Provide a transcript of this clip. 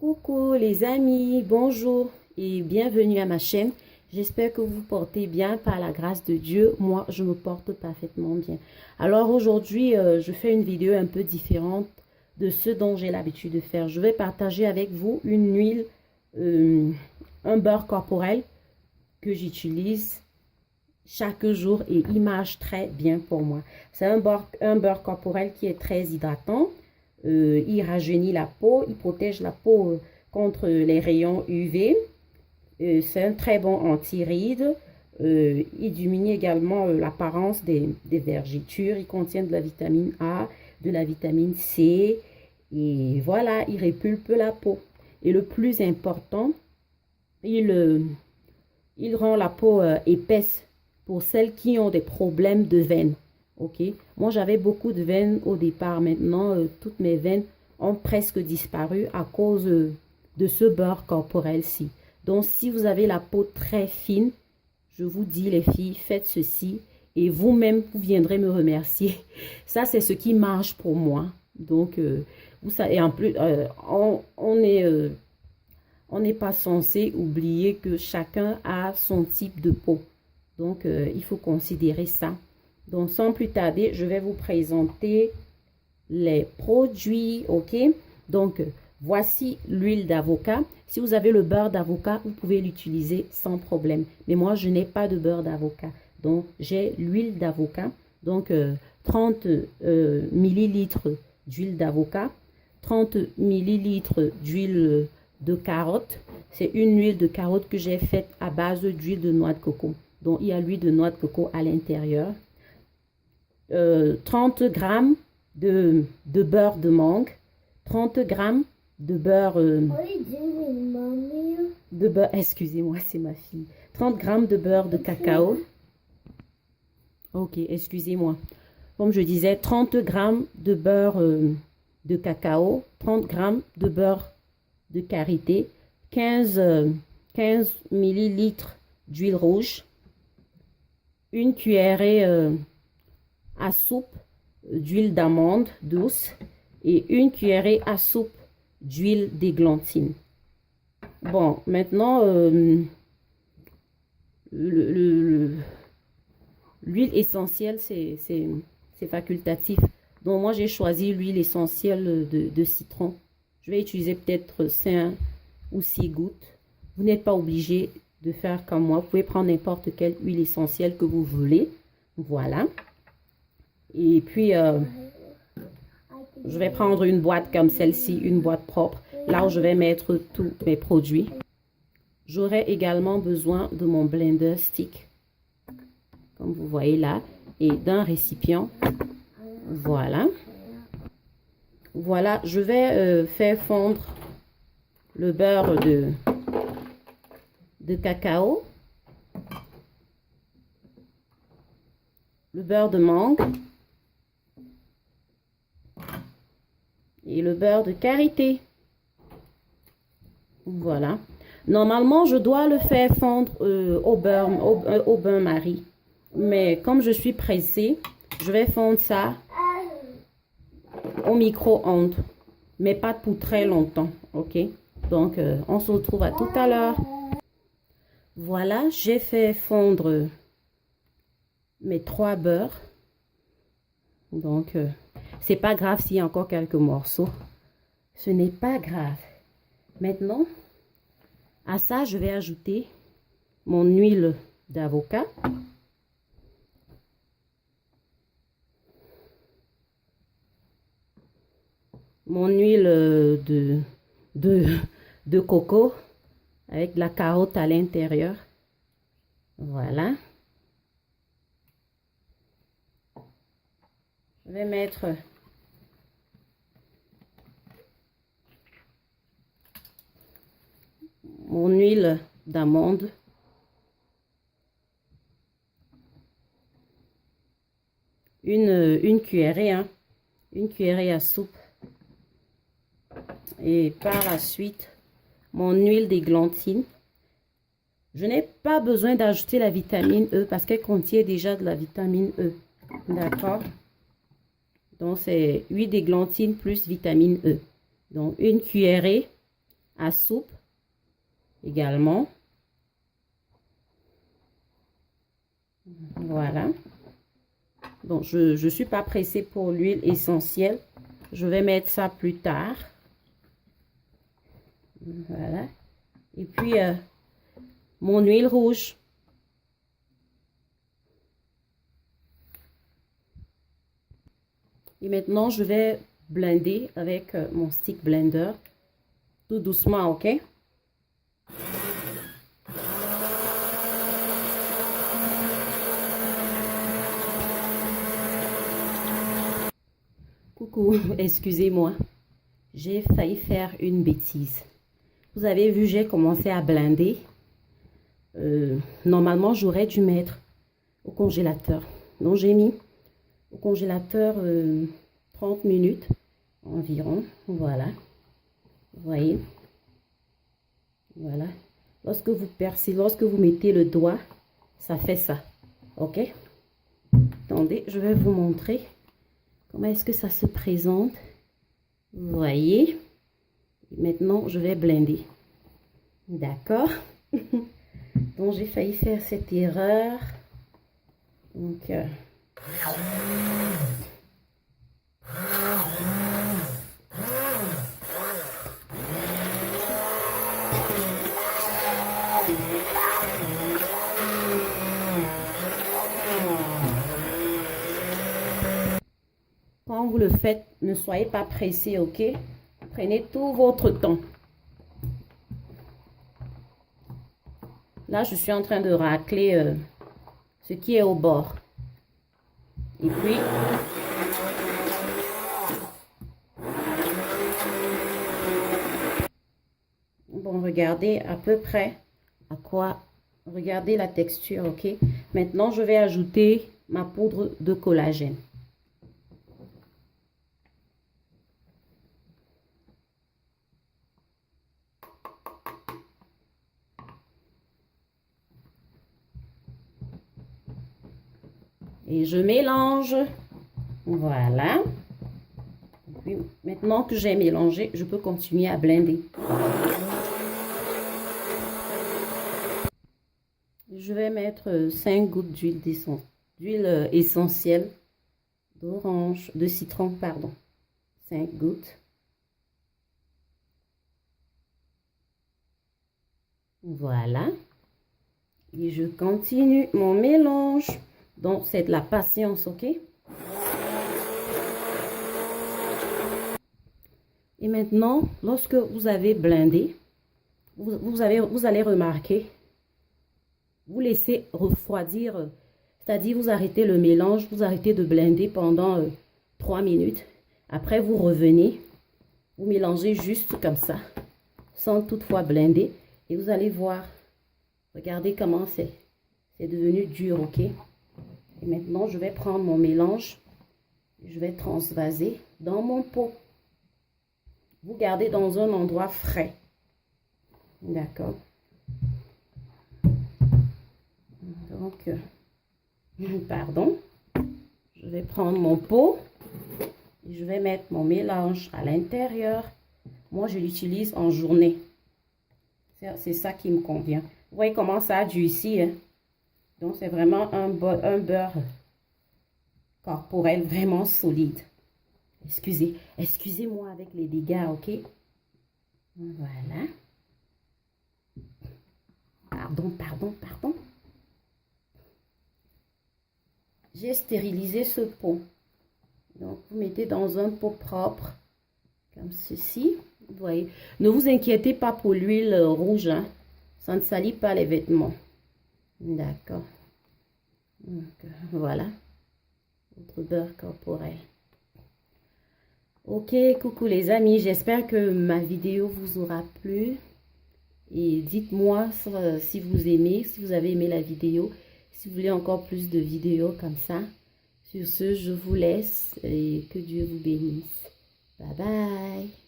Coucou les amis, bonjour et bienvenue à ma chaîne. J'espère que vous vous portez bien par la grâce de Dieu. Moi, je me porte parfaitement bien. Alors aujourd'hui, je fais une vidéo un peu différente de ce dont j'ai l'habitude de faire. Je vais partager avec vous une huile, un beurre corporel que j'utilise chaque jour et il marche très bien pour moi. C'est un beurre corporel qui est très hydratant. Il rajeunit la peau, il protège la peau contre les rayons UV. C'est un très bon anti-rides. Il diminue également l'apparence des vergetures. Il contient de la vitamine A, de la vitamine C. Et voilà, il répulpe la peau. Et le plus important, il rend la peau épaisse pour celles qui ont des problèmes de veines. Ok, moi j'avais beaucoup de veines au départ. Maintenant, toutes mes veines ont presque disparu à cause de ce beurre corporel-ci. Donc, si vous avez la peau très fine, je vous dis les filles, faites ceci et vous-même, vous viendrez me remercier. Ça, c'est ce qui marche pour moi. Donc, vous savez, et en plus, on n'est pas censé oublier que chacun a son type de peau. Donc, il faut considérer ça. Donc, sans plus tarder, je vais vous présenter les produits, ok? Donc, voici l'huile d'avocat. Si vous avez le beurre d'avocat, vous pouvez l'utiliser sans problème. Mais moi, je n'ai pas de beurre d'avocat. Donc, j'ai l'huile d'avocat. Donc, 30 millilitres d'huile d'avocat, 30 millilitres d'huile de carotte. C'est une huile de carotte que j'ai faite à base d'huile de noix de coco. Donc, il y a l'huile de noix de coco à l'intérieur. 30 grammes de beurre de mangue, 30 grammes de beurre, excusez-moi, c'est ma fille, 30 grammes de beurre de cacao. Ok, excusez-moi. Comme je disais, 30 grammes de beurre de cacao, 30 grammes de beurre de karité, 15 millilitres d'huile rouge, une cuillerée à soupe d'huile d'amande douce et une cuillerée à soupe d'huile d'églantine. Bon, maintenant, l'huile essentielle, c'est facultatif. Donc, moi, j'ai choisi l'huile essentielle de citron. Je vais utiliser peut-être 5 ou 6 gouttes. Vous n'êtes pas obligé de faire comme moi. Vous pouvez prendre n'importe quelle huile essentielle que vous voulez. Voilà. Et puis, je vais prendre une boîte comme celle-ci, une boîte propre, là où je vais mettre tous mes produits. J'aurai également besoin de mon blender stick, comme vous voyez là, et d'un récipient. Voilà. Voilà, je vais faire fondre le beurre de cacao, le beurre de mangue, et le beurre de karité. Voilà. Normalement, je dois le faire fondre au bain-marie. Mais comme je suis pressée, je vais fondre ça au micro-ondes. Mais pas pour très longtemps. Ok? Donc, on se retrouve à tout à l'heure. Voilà, j'ai fait fondre mes 3 beurres. Donc, c'est pas grave s'il y a encore quelques morceaux. Ce n'est pas grave. Maintenant, à ça, je vais ajouter mon huile d'avocat. Mon huile de coco avec de la carotte à l'intérieur. Voilà. Je vais mettre mon huile d'amande. Une cuillerée, hein, une cuillerée à soupe. Et par la suite, mon huile d'églantine. Je n'ai pas besoin d'ajouter la vitamine E parce qu'elle contient déjà de la vitamine E. D'accord? Donc, c'est huile d'églantine plus vitamine E. Donc, une cuillerée à soupe également. Voilà. Bon, je ne suis pas pressée pour l'huile essentielle. Je vais mettre ça plus tard. Voilà. Et puis, mon huile rouge. Et maintenant, je vais blender avec mon stick blender. Tout doucement, ok? Coucou, excusez-moi. J'ai failli faire une bêtise. Vous avez vu, j'ai commencé à blender. Normalement, j'aurais dû mettre au congélateur. Donc, j'ai mis au congélateur 30 minutes environ. Voilà. Vous voyez. Voilà. Lorsque vous percez, lorsque vous mettez le doigt, ça fait ça. Ok? Attendez, je vais vous montrer comment est-ce que ça se présente. Vous voyez. Maintenant, je vais blender. D'accord? Donc, j'ai failli faire cette erreur. Donc, quand vous le faites, ne soyez pas pressé, ok? Prenez tout votre temps. Là, je suis en train de racler ce qui est au bord. Et puis, bon, regardez à peu près à quoi, regardez la texture, ok? Maintenant, je vais ajouter ma poudre de collagène. Et je mélange. Voilà. Et puis, maintenant que j'ai mélangé, je peux continuer à blender. Je vais mettre 5 gouttes d'huile essentielle d'orange, de citron, pardon. 5 gouttes. Voilà. Et je continue mon mélange. Donc, c'est de la patience, ok? Et maintenant, lorsque vous avez blendé, vous allez remarquer, vous laissez refroidir, c'est-à-dire vous arrêtez le mélange, vous arrêtez de blender pendant 3 minutes. Après, vous revenez, vous mélangez juste comme ça, sans toutefois blender. Et vous allez voir, regardez comment c'est devenu dur, ok? Et maintenant, je vais prendre mon mélange, je vais transvaser dans mon pot. Vous gardez dans un endroit frais. D'accord? Donc, pardon. Je vais prendre mon pot et je vais mettre mon mélange à l'intérieur. Moi, je l'utilise en journée. C'est ça qui me convient. Vous voyez comment ça a durci, hein? Donc, c'est vraiment un beurre corporel vraiment solide. Excusez-moi avec les dégâts, ok? Voilà. Pardon. J'ai stérilisé ce pot. Donc, vous mettez dans un pot propre, comme ceci. Vous voyez. Ne vous inquiétez pas pour l'huile rouge, hein? Ça ne salit pas les vêtements. D'accord. Voilà. Votre beurre corporel. Ok, coucou les amis. J'espère que ma vidéo vous aura plu. Et dites-moi si vous aimez, si vous avez aimé la vidéo. Si vous voulez encore plus de vidéos comme ça. Sur ce, je vous laisse et que Dieu vous bénisse. Bye bye.